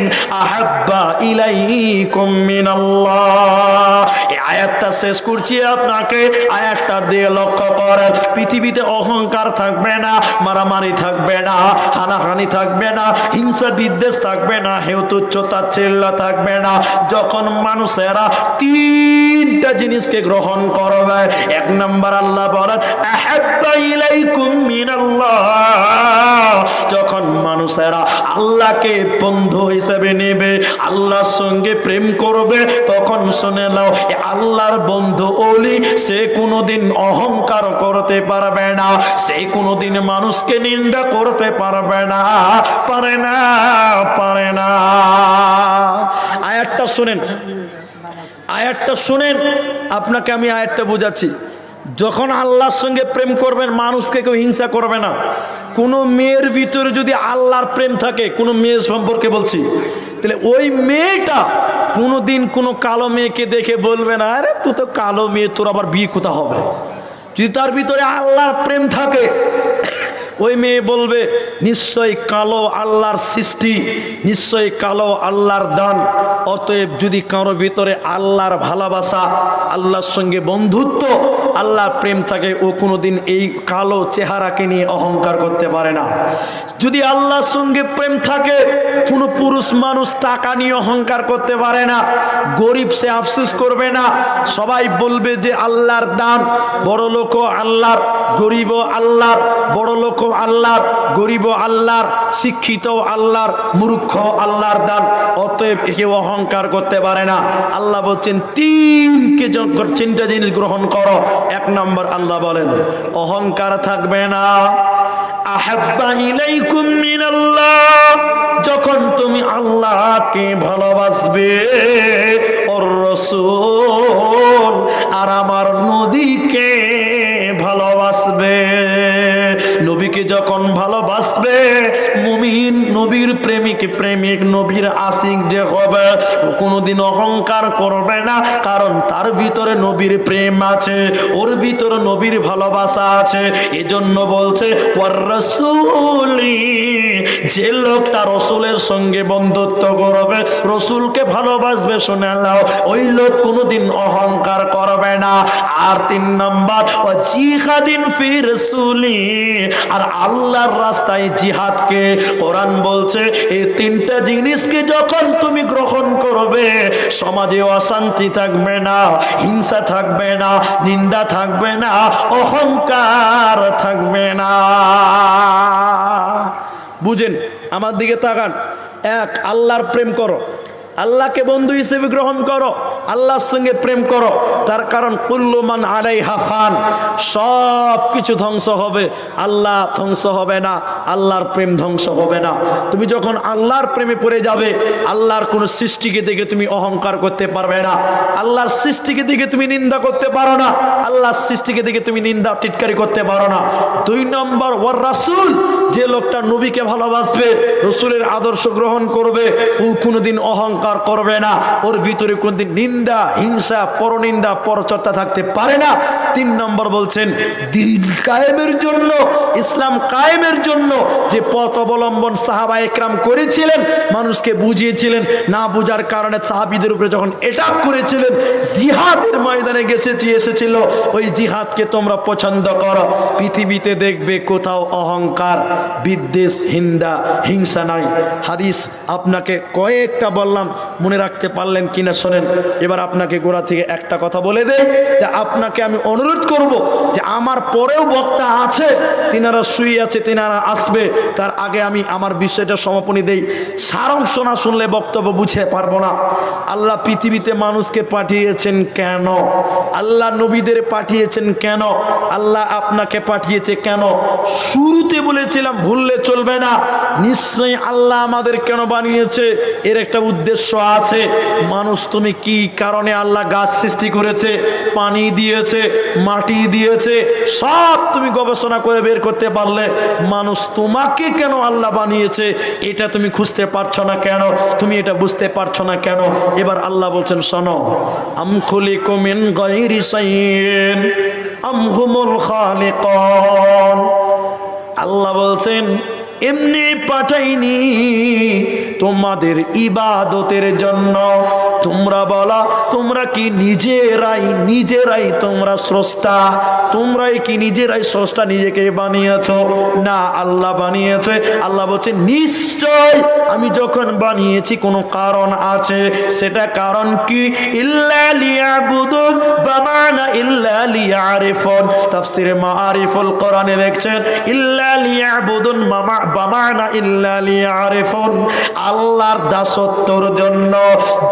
আহাব্বা ইলাইকুম মিনাল্লাহ। এই আয়াতটা শেষ করছি আপনাকে, আয়াতটার দিকে লক্ষ্য করেন। পৃথিবীতে অহংকার থাকবে না, মারামারি থাকবে না, হানাহানি থাকবে না, হিংসা বিদ্বেষ থাকবে না, হেউ তুচ্ছ তাচ্ছিল্য থাকবে না। যখন মানুষেরা তিনটা জিনিসকে গ্রহণ করবে, 1 নম্বর আল্লাহ বলেন আহাব্বা ইলাইকুম মিনাল্লাহ। যখন মানুষেরা আল্লাহকে বন্ধু হিসেবে নেবে, আল্লাহর সঙ্গে প্রেম করবে, তখন শুনে নাও আল্লাহর বন্ধু ওলি সে কোনোদিন অহংকার করতে পারবে না, সে কোনোদিন মানুষকে নিন্দা করতে পারবে না, পারে না, পারে না। আয়াতটা শুনেন, আয়াতটা শুনেন, আপনাকে আমি আয়াতটা বুঝাচ্ছি। যখন আল্লাহর সঙ্গে প্রেম করবেন, মানুষকে কেউ হিংসা করবে না। কোনো মেয়ের ভিতরে যদি আল্লাহর প্রেম থাকে, কোনো মেয়ের সম্পর্কে বলছি, তাহলে ওই মেয়েটা কোনোদিন কোনো কালো মেয়েকে দেখে বলবে না আরে তুই তো কালো মেয়ে, তোর আবার বিয়ে কোথা হবে। যদি তার ভিতরে আল্লাহর প্রেম থাকে, ওই মেয়ে বলবে নিশ্চয়ই কালো আল্লাহর সৃষ্টি, নিশ্চয়ই কালো আল্লাহর দান। অতএব যদি কারো ভিতরে আল্লাহর ভালোবাসা, আল্লাহর সঙ্গে বন্ধুত্ব, আল্লাহর প্রেম থাকে, ও কোনোদিন এই কালো চেহারাকে নিয়ে অহংকার করতে পারে না। যদি আল্লাহর সঙ্গে প্রেম থাকে, কোনো পুরুষ মানুষ টাকা নিয়ে অহংকার করতে পারে না। গরিব সে আফসোস করবে না, সবাই বলবে যে আল্লাহর দান, বড় লোক আল্লাহর, গরিব আল্লাহর, বড় লোক আল্লাহর, গরিব আল্লাহর, শিক্ষিত আল্লাহর, মূর্খ আল্লাহর দান। অতএব কেউ অহংকার করতে পারে না। আল্লাহ বলছেন তিনটা জিনিস গ্রহণ করো। 1 নম্বর আল্লাহ বলেন অহংকার থাকবে না। আহাব্বা ইলাইকুম মিনাল্লাহ, যখন তুমি আল্লাহকে ভালোবাসবে, ওর রাসূল আর আমার নবীকে ভালোবাসবে। নবীকে যখন ভালোবাসবে, মুমিন নবীর প্রেমিক, প্রেমিক নবীর আশিক যে হবে, ও কোনোদিন অহংকার করবে না, কারণ তার ভিতরে নবীর প্রেম আছে, ওর ভিতরে নবীর ভালোবাসা আছে। এজন্য বলছে ওয়ার রাসূলি, যে লোকটা রসুলের সঙ্গে বন্ধুত্ব করবে, রসুলকে ভালোবাসবে, শুনে নাও ওই লোক কোনোদিন অহংকার করবে না। আর 3 নম্বর ও জিহাদিন ফি রাসূলি, আর আল্লাহর রাস্তায় জিহাদকে। কোরআন বলছে এই 3টা জিনিসকে যখন তুমি গ্রহণ করবে, সমাজে অশান্তি থাকবে না, হিংসা থাকবে না, নিন্দা থাকবে না, অহংকার থাকবে না। বুঝেন, আমার দিকে তাকান। 1, আল্লাহর প্রেম করো, আল্লাহকে বন্ধু হিসেবে গ্রহণ করো, আল্লাহর সঙ্গে প্রেম করো। তার কারণ কুল্লু মান আলাইহা ফান, সব কিছু ধ্বংস হবে, আল্লাহ ধ্বংস হবে না, আল্লাহর প্রেম ধ্বংস হবে না। তুমি যখন আল্লাহর প্রেমে পড়ে যাবে, আল্লাহর কোনো সৃষ্টিকে দেখে তুমি অহংকার করতে পারবে না, আল্লাহর সৃষ্টিকে দেখে তুমি নিন্দা করতে পারো না, আল্লাহর সৃষ্টিকে দেখে তুমি নিন্দা টিটকারি করতে পারো না। 2 নম্বর ওয়ার রাসূল, যে লোকটা নবীকে ভালোবাসবে, রসুলের আদর্শ গ্রহণ করবে, ও কোনোদিন অহংকার অহংকার করবে না, ওর ভিতরে কোনদিন নিন্দা, হিংসা, পরনিন্দা, পরচর্চা থাকতে পারে না। 3 নম্বর বলছেন দ্বীন কায়েমের জন্য, ইসলাম কায়েমের জন্য যে পথ অবলম্বন সাহাবা একরাম করেছিলেন, মানুষকে বুঝিয়েছিলেন, না বুঝার কারণে সাহাবীদের উপরে যখন অ্যাটাক করেছিলেন, জিহাদের ময়দানে এসেছিল, ওই জিহাদকে তোমরা পছন্দ করো। পৃথিবীতে দেখবে কোথাও অহংকার, বিদ্বেষ, হিংসা নাই। হাদিস আপনাকে কয়েকটা বললাম, মনে রাখতে পারলেন কিনা শোনেন। এবার আপনাকে গোড়া থেকে একটা কথা বলে দেই, যে আপনাকে আমি অনুরোধ করব যে আমার পরেও বক্তা আছে, তিনারা শুয়ে আছে, তিনারা আসবে, তার আগে আমি আমার বিষয়টা সমাপনী দেই। সারাংশ না শুনলে বক্তব্য বুঝে পারবো না। আল্লাহ পৃথিবীতে মানুষকে পাঠিয়েছেন কেন? আল্লাহ নবীদের পাঠিয়েছেন কেন? আল্লাহ আপনাকে পাঠিয়েছে কেন? শুরুতে বলেছিলাম, ভুললে চলবে না। নিশ্চয়ই আল্লাহ আমাদের কেন বানিয়েছে এর একটা উদ্দেশ্য আছে। মানুষ, তুমি কি কারণে আল্লাহ গাছ সৃষ্টি করেছে, পানি দিয়েছে, মাটি দিয়েছে, সব তুমি গবেষণা করে বের করতে পারলে, মানুষ তোমাকে কেন আল্লাহ বানিয়েছে এটা তুমি খুঁজতে পারছো না কেন? তুমি এটা বুঝতে পারছো না কেন? এবার আল্লাহ বলছেন, শোনো, আম খুলিকুম মিন গায়রি শাইইন আম হুমুল খালিকুন। আল্লাহ বলছেন, এমনি পাঠাইনি তোমাদের ইবাদতের জন্য। তোমরা বলা, তোমরা কি নিজেরাই তোমরা স্রষ্টা? তোমরাই কি নিজেরাই স্রষ্টা, নিজেকে বানিয়েছো? না, আল্লাহ বানিয়েছে। আল্লাহ বলছে, নিশ্চয় আমি যখন বানিয়েছি কোনো কারণ আছে। সেটা কারণ কি? ইল্লা লিয়াবুদুন বামানা ইল্লা লিয়ারিফুন। তাফসিরে মাআরিফুল কোরআনে দেখছেন, ইল্লা লিয়াবুদুন বামানা ইল্লা লিয়ারিফুন। আল্লাহর দাসত্বর জন্য,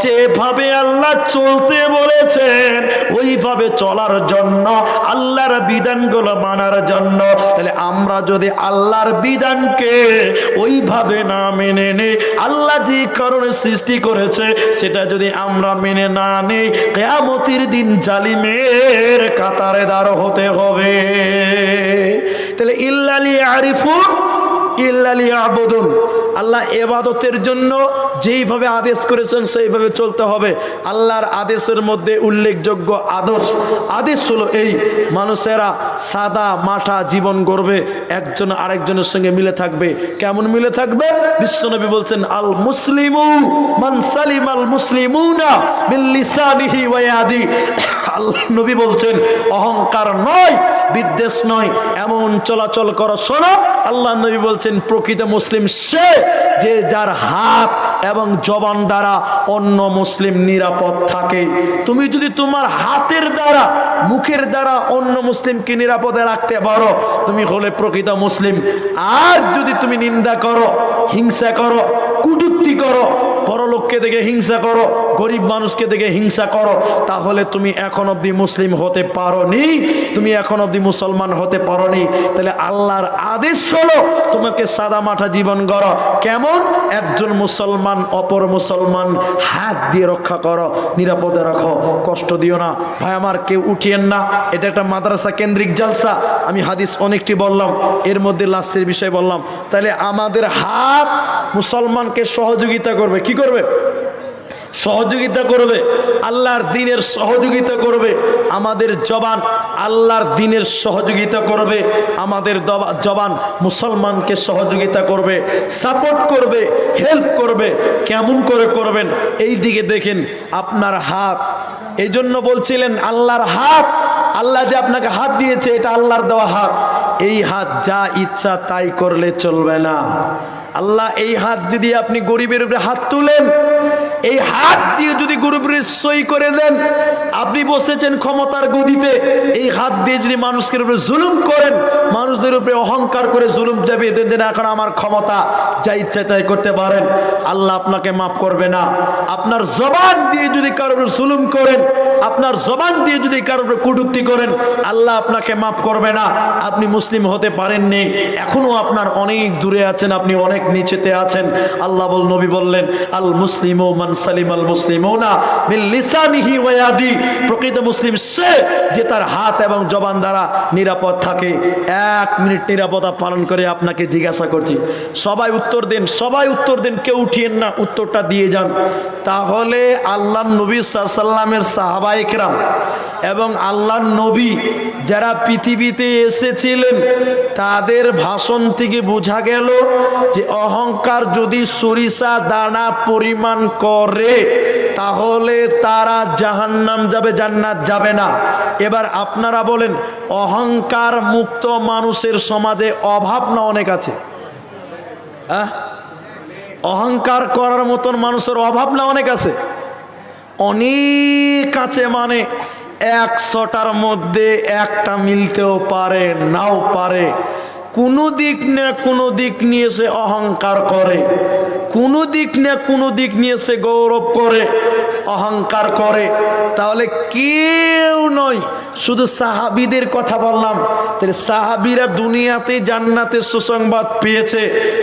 যেভাবে আল্লাহ চলতে বলেছেন ওইভাবে চলার জন্য, আল্লাহর বিধানগুলো মানার জন্য। তাহলে আমরা যদি আল্লাহর বিধানকে ওইভাবে না মেনে নেই, আল্লাহ যে কারণে সৃষ্টি করেছে সেটা যদি আমরা মেনে না নেই, কিয়ামতের দিন জালিমের কাতারে দাঁড় হতে হবে। তাহলে ইল্লা লিয়ারিফুন ইল্লা লিয়াবুদুন, আল্লাহ ইবাদতের জন্য যেইভাবে আদেশ করেছেন সেইভাবে চলতে হবে। আল্লাহর আদেশের মধ্যে উল্লেখযোগ্য আদেশ হলো এই, মানুষেরা সাদা মাঠা জীবন গড়বে, একজন আরেকজনের সঙ্গে মিলে থাকবে। কেমন মিলে থাকবে? বিশ্বনবী বলছেন, আল মুসলিমু মান সালিমাল মুসলিমুনা মিন লিসানিহি ওয়া ইয়াদিহি। আল্লাহ নবী বলছেন, অহংকার নয়, বিদ্বেষ নয়, এমন চলাচল করো। শোনো, আল্লাহ নবী বলছেন, প্রকৃত মুসলিম সে যে যার হাত এবং জবান দ্বারা অন্য মুসলিম নিরাপদ থাকে। তুমি যদি তোমার হাতের দ্বারা, মুখের দ্বারা অন্য মুসলিমকে নিরাপদে রাখতে পারো, তুমি হলে প্রকৃত মুসলিম। আর যদি তুমি নিন্দা করো, হিংসা করো, কটূক্তি করো, পরলোককে দেখে হিংসা করো, গরিব মানুষকে দেখে হিংসা করো, তাহলে তুমি এখন অবধি মুসলিম হতে পারোনি, তুমি এখন অবধি মুসলমান হতে পারোনি। তাহলে আল্লাহর আদেশ হলো তোমাকে সাদা মাঠা জীবন গড়ো। কেমন? একজন মুসলমান অপর মুসলমান হাত দিয়ে রক্ষা করো, নিরাপদে রাখো, কষ্ট দিও না। ভাই আমার, কেউ উঠিয়েন না, এটা একটা মাদ্রাসা কেন্দ্রিক জালসা। আমি হাদিস অনেকটি বললাম, এর মধ্যে লাস্টের বিষয় বললাম। তাহলে আমাদের হাত মুসলমানকে সহযোগিতা করবে। কি করবে? সহযোগিতা করবে, আল্লাহর দ্বীনের সহযোগিতা করবে। আমাদের জবান আল্লাহর দ্বীনের সহযোগিতা করবে, আমাদের জবান মুসলমানকে সহযোগিতা করবে, সাপোর্ট করবে, হেল্প করবে। কেমন করে করবেন? এই দিকে দেখেন, আপনার হাত। এই জন্য বলছিলেন আল্লাহর হাত, আল্লাহ যে আপনাকে হাত দিয়েছে এটা আল্লাহর দেওয়া হাত। এই হাত যা ইচ্ছা তাই করলে চলবে না। আল্লাহ এই হাত যদি আপনি গরিবের উপরে হাত তুলেন, এই হাত দিয়ে যদি গরিবের সই করে দেন, আপনি বসেছেন ক্ষমতার গদিতে, এই হাত দিয়ে যদি মানুষের উপরে জুলুম করেন, মানুষদের উপরে অহংকার করে জুলুম যাবে, দেন এখন আমার ক্ষমতা, যা ইচ্ছা তাই করতে পারেন, আল্লাহ আপনাকে মাফ করবে না। আপনার জবান দিয়ে যদি কারোর উপরে জুলুম করেন, আপনার জবান দিয়ে যদি কারোর উপরে কটূক্তি করেন, আল্লাহ আপনাকে মাফ করবে না। আপনি মুসলিম হতে পারেননি, এখনো আপনার অনেক দূরে আছেন, আপনি অনেক নিচেতে আছেন। আল্লাহ নবী বললেন, আল মুসলিমু মান সালিমাল মুসলিমুনা মিন লিসানিহি ওয়া ইয়াদি, প্রকৃত মুসলিম সে যে তার হাত এবং জবান দ্বারা নিরাপদ থাকে। 1 মিনিট নিরাপত্তা পালন করে আপনাকে জিজ্ঞাসা করছি, সবাই উত্তর দেন, সবাই উত্তর দেন, কেউ উঠিয়েন না, উত্তরটা দিয়ে যান। তাহলে আল্লাহর নবী সাল্লাল্লাহু আলাইহি ওয়াসাল্লামের সাহাবায়ে কেরাম এবং আল্লাহর নবী যারা পৃথিবীতে এসেছিলেন তাদের ভাষণ থেকে বোঝা গেল যে অহংকার যদি সরিষা দানা পরিমাণ করে তাহলে তারা জাহান্নাম যাবে, জান্নাত যাবে না। এবার আপনারা বলেন, অহংকার মুক্ত মানুষের সমাজে অভাব না অনেক আছে? অহংকার করার মতন মানুষের অভাব না অনেক আছে? অনেক আছে, মানে 100টার মধ্যে একটা মিলতেও পারে, নাও পারে। কোনো দিক না কোনো দিক নিয়ে সে অহংকার করে, কোনো দিক না কোনো দিক নিয়ে সে গৌরব করে, অহংকার করে। তাহলে কেউ নয়, শুধু সাহাবীদের কথা বললাম। তাহলে সাহাবীরা দুনিয়াতে জান্নাতের সুসংবাদ পেয়েছে,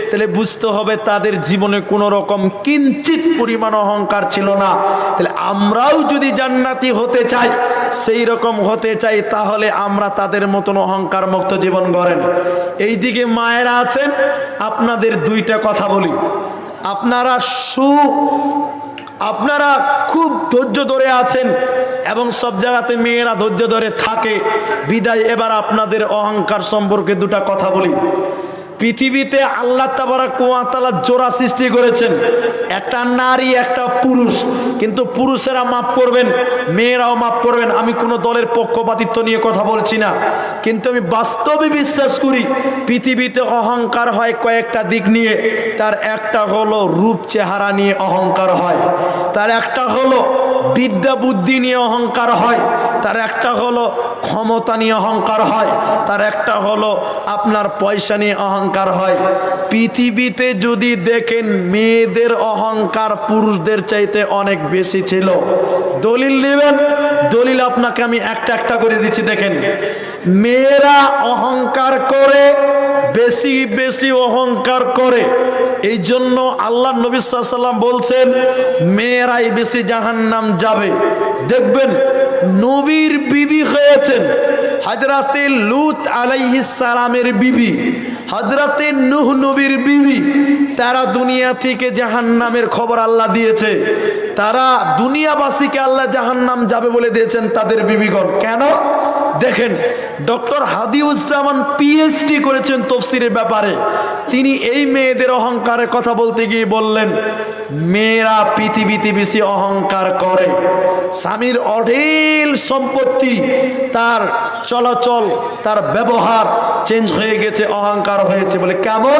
তাহলে বুঝতে হবে তাদের জীবনে কোনো রকম কিঞ্চিত পরিমাণ অহংকার ছিল না। তাহলে আমরাও যদি জান্নাতি হতে চাই, সেই রকম হতে চাই, তাহলে আমরা তাদের মতন অহংকার মুক্ত জীবন গড়েন। এইদিকে মায়েরা আছেন, আপনাদের 2টা কথা বলি। আপনারা খুব ধৈর্য ধরে আছেন এবং সব জায়গাতে মেয়েরা ধৈর্য ধরে থাকে বিদায়। এবার আপনাদের অহংকার সম্পর্কে 2টা কথা বলি। পৃথিবীতে আল্লাহ তাবারক ওয়া তাআলা জোড়া সৃষ্টি করেছেন, একটা নারী একটা পুরুষ, কিন্তু পুরুষেরা মাফ করবেন, মেয়েরাও মাফ করবেন। আমি কোনো দলের পক্ষপাতিত্ব নিয়ে কথা বলছি না, কিন্তু আমি বাস্তবে বিশ্বাস করি পৃথিবীতে অহংকার হয় কয়েকটা দিক নিয়ে। তার একটা হলো রূপ চেহারা নিয়ে অহংকার হয়, তার একটা হলো বিদ্যা বুদ্ধি নিয়ে অহংকার হয়, তার একটা হলো ক্ষমতা নিয়ে অহংকার হয়, তার একটা হলো আপনার পয়সা নিয়ে অহংকার হয়। পৃথিবীতে যদি দেখেন মেয়েদের অহংকার পুরুষদের চাইতে অনেক বেশি ছিল। দলিল নেবেন, দলিল আপনাকে আমি একটা একটা করে দিচ্ছি। দেখেন, মেয়েরা অহংকার করে, বেশি বেশি অহংকার করে। এই জন্য আল্লাহ নবী সাল্লাল্লাহু আলাইহি ওয়াসাল্লাম বলছেন মেয়েরাই বেশি জাহান্নাম যাবে। দেখবেন নবীর বিবি হয়েছেন হযরতে লূত আলাইহিস সালামের বিবি, হযরতে নূহ নবীর বিবি। তারা দুনিয়া থেকে জাহান্নামের খবর আল্লাহ দিয়েছে। তারা দুনিয়াবাসীকে আল্লাহ জাহান্নাম যাবে বলে দিয়েছেন তাদের বিবিগণ। কেন? দেখেন, ডক্টর হাদিউজ্জামান পিএইচডি করেছেন তাফসীরের ব্যাপারে। তিনি এই মেয়েদের অহংকারের কথা বলতে গিয়ে বললেন, মেয়েরা পৃথিবীতে বেশি অহংকার করে। স্বামীর অঢেল সম্পত্তি, তার চলাচল, তার ব্যবহার চেঞ্জ হয়ে গেছে, অহংকার হয়েছে বলে। কেমন?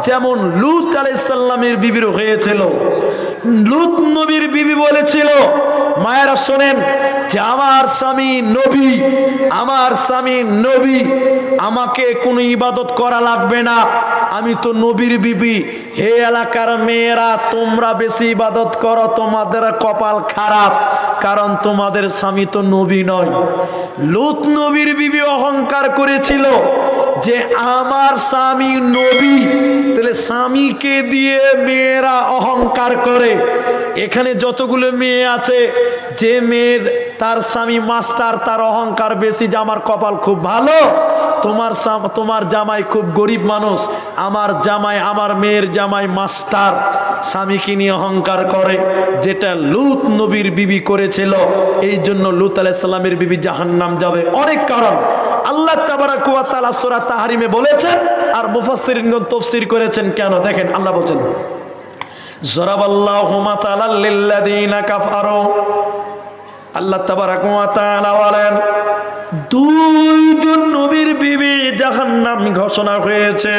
যেমন লূত আলাইহিস সালামের বিবির হয়েছিল। লূত নবীর বিবি বলেছিল, মায়েরা শোনেন, যে আমার স্বামী নবী, আমার স্বামী নবী, আমাকে কোনো ইবাদত করা লাগবে না, আমি তো নবীর বিবি। হে এলাকার মেয়েরা, তোমরা বেশি ইবাদত করো, তোমাদের কপাল খারাপ, কারণ তোমাদের স্বামী তো নবী নয়। লূত নবীর বিবি অহংকার করেছিল যে আমার স্বামী নবী। তাহলে স্বামীকে দিয়ে মেয়েরা অহংকার করে। এখানে যতগুলো মেয়ে আছে, যে মেয়ের তার স্বামী মাস্টার, তার অহংকার বেশি যে আমার কপাল খুব ভালো, তোমার জামাই খুব গরিব মানুষ, আমার জামাই, আমার মেয়ের জামাই মাস্টার, স্বামীকে নিয়ে অহংকার করে, যেটা লূত নবীর বিবি করেছিল। এই জন্য লূত আলাইহিস সালামের বিবি জাহান্নাম যাবে। অনেক কারণ আল্লাহ তাবারক ওয়া তাআলা সূরা তাহরিমে বলেছেন, আর মুফাসসিরিনগণ তাফসীর করেছেন। কেন? দেখেন, আল্লাহ বলেন, যারাবাল্লাহু মাতালাল লিল্লাযীনা কাফারু। আল্লাহ তাবারক ওয়া তাআলা বলেন, 2জন নবীর বিবি জাহান্নাম ঘোষণা হয়েছে।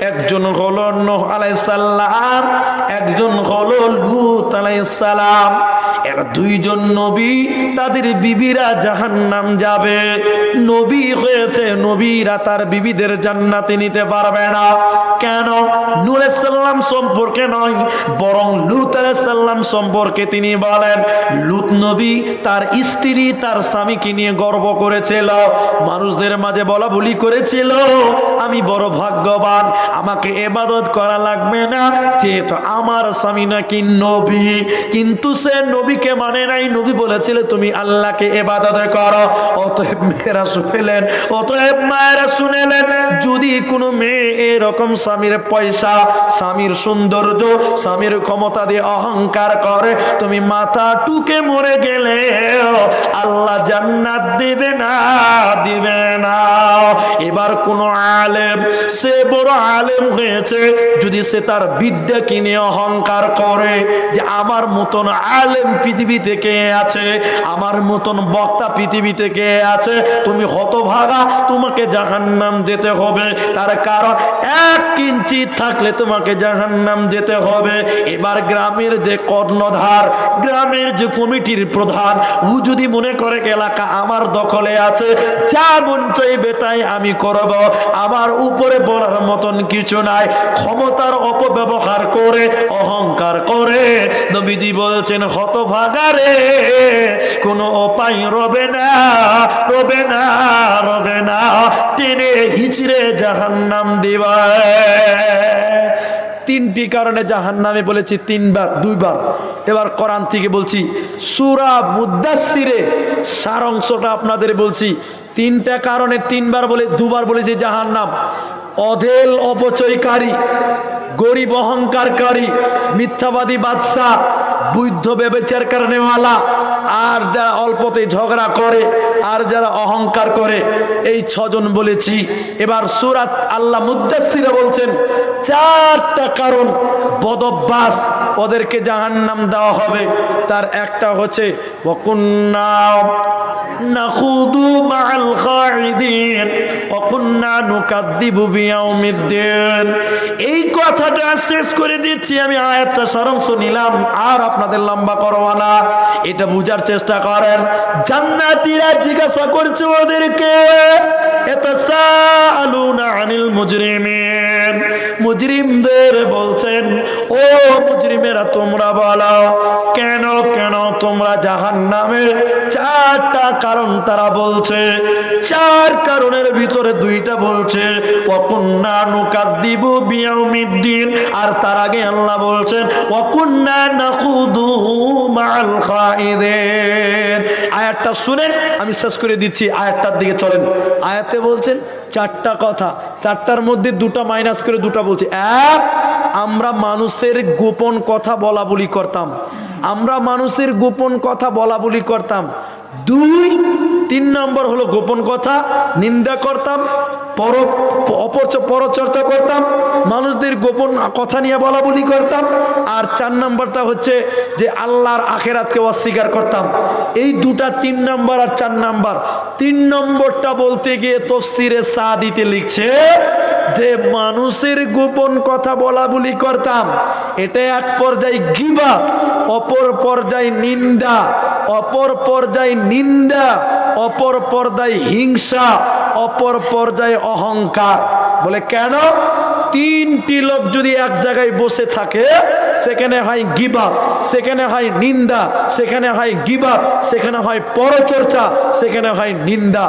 একজন হলো নূহ আলাইহিস সালাম, একজন হলো লূত আলাইহিস সালাম। এরা দুইজন নবী, তাদের বিবিরা জাহান্নাম যাবে। নবী হয়েছে, নবীরা তার বিবিদের জান্নাতে নিতে পারবে না। কেন? নূহ আলাইহিস সালাম সম্পর্কে নয়, বরং লূত আলাইহিস সালাম সম্পর্কে তিনি বলেন, লূত নবী তার স্ত্রী তার স্বামীকে নিয়ে গর্ব করেছিল, মানুষদের মাঝে বলা বলি করেছিল, আমি বড় ভাগ্যবান, আমাকে ইবাদত করা লাগবে না, যেহেতু আমার স্বামী নাকি নবী। কিন্তু সে নবীকে মানে নাই, নবী বলেছিল তুমি আল্লাহকে ইবাদত করো। অতএব মেয়েরা শুনেলেন, অতএব মায়েরা শুনেলেন, যদি কোনো মেয়ে এরকম স্বামীর পয়সা, স্বামীর সৌন্দর্য, স্বামীর ক্ষমতা দিয়ে অহংকার করে, তুমি মাথা টুকে মরে গেলে আল্লাহ জান্নাত দিবে না, দিবে না। এবার কোন আলেম, সে বড় আলেম হয়েছে, যদি সে তার বিদ্যা কিনে অহংকার করে যে আমার মতন আলেম পৃথিবী থেকে আছে, আমার মতন বক্তা পৃথিবী থেকে আছে, তুমি হতভাগা, তোমাকে জাহান্নাম যেতে হবে। তার কারণ 1 ইঞ্চি থাকলে তোমাকে জাহান্নাম যেতে হবে। এবার গ্রামের যে কর্ণধার, গ্রামের যে কমিটির প্রধান, ও যদি মনে করে এলাকা আমার দখলে আছে, যা মন চাইবে তাই আমি করব, আমার উপরে বলার মতন কিছু নাই, ক্ষমতার অপব্যবহার করে, অহংকার করে, নবীজি বলছেন হতভাগা রে, কোনো উপায় রবে না, রবে না, রবে না, টেনে হিচড়ে জাহান্নাম দিবা। 3টি কারণে জাহান্নামে বলেছি 3বার, 2বার। এবার কোরআন থেকে বলছি, সূরা মুদাসসিরে সারাংশটা আপনাদের বলছি। 3টা কারণে 3বার বলে, 2বার বলেছি জাহান্নাম। অধেল অপচয়কারী, গরিব অহংকারকারী, মিথ্যাবাদী বাদশা, বৈধ ব্যভিচার কারণেওয়ালা, আর যারা অল্পতে ঝগড়া করে, আর যারা অহংকার করে, এই 6 জন বলেছি। এবার সূরা আল্লাহ মুদাসসিরে বলছেন 4টা কারণ, বদঅভ্যাস, ওদেরকে জাহান্নাম দেওয়া হবে। তার একটা হচ্ছে ওয়াকুন্না নাখুদু মাআল খাইদিন ওয়াকুন্না নুকাদ্দিবু বিয়াউমিদ্দিন। এই কথাটা শেষ করে দিচ্ছি আমি, আয়াতটা সারাংশ নিলাম, আর আপনাদের লম্বা করব না, এটা বুঝার চেষ্টা করেন। জান্নাতীরা জিজ্ঞাসা করছে ওদেরকে, ইয়াতাসাআলুনা আনিল মুজরিমিন, মুজরিমদের বলছেন, ও মুজরিমেরা তোমরা বলো কেন, কেন তোমরা জাহান্নামে? 4টা কারণ তারা বলছে। 4 কারণের ভিতরে 2টা বলছে ওয়াকুন্না নুকাদ্দিবু বিয়াউমিদ্দিন, আর তার আগে আল্লাহ বলছেন ওয়াকুন্না নাখুদু মাআল খাইদিন। আয়াতটা শুনেন, আমি শেষ করে দিচ্ছি, আয়াতটার দিকে চলেন। আয়াতে বলছেন 4টা কথা, 4টার মধ্যে 2টা মাইনাস করে 2টা বলছে। 1, আমরা মানুষের গোপন কথা বলা বলি করতাম, আমরা মানুষের গোপন কথা বলা বলি করতাম। 2, 3 নম্বর হলো গোপন কথা নিন্দা করতাম, পরচর্চা করতাম, মানুষদের গোপন কথা নিয়ে বলা বলি করতাম। আর 4 নম্বরটা হচ্ছে যে আল্লাহর আখেরাতকে অস্বীকার করতাম। এই 2টা, 3 নম্বর আর 4 নম্বর। 3 নম্বরটা বলতে গিয়ে তাফসীরে সাদিতে লিখছে যে মানুষের গোপন কথা বলা বলি করতাম, এটা এক পর্যায়ে গীবত, অপর পর্যায়ে নিন্দা, অপর পর্যায়ে নিন্দা, অপর পর্যায়ে হিংসা, অপর পর্যায়ে অহংকার। বলে কেন? 3টি লোক যদি এক জায়গায় বসে থাকে, সেখানে হয় গীবত, সেখানে হয় নিন্দা, সেখানে হয় গীবত, সেখানে হয় পরচর্চা, সেখানে হয় নিন্দা।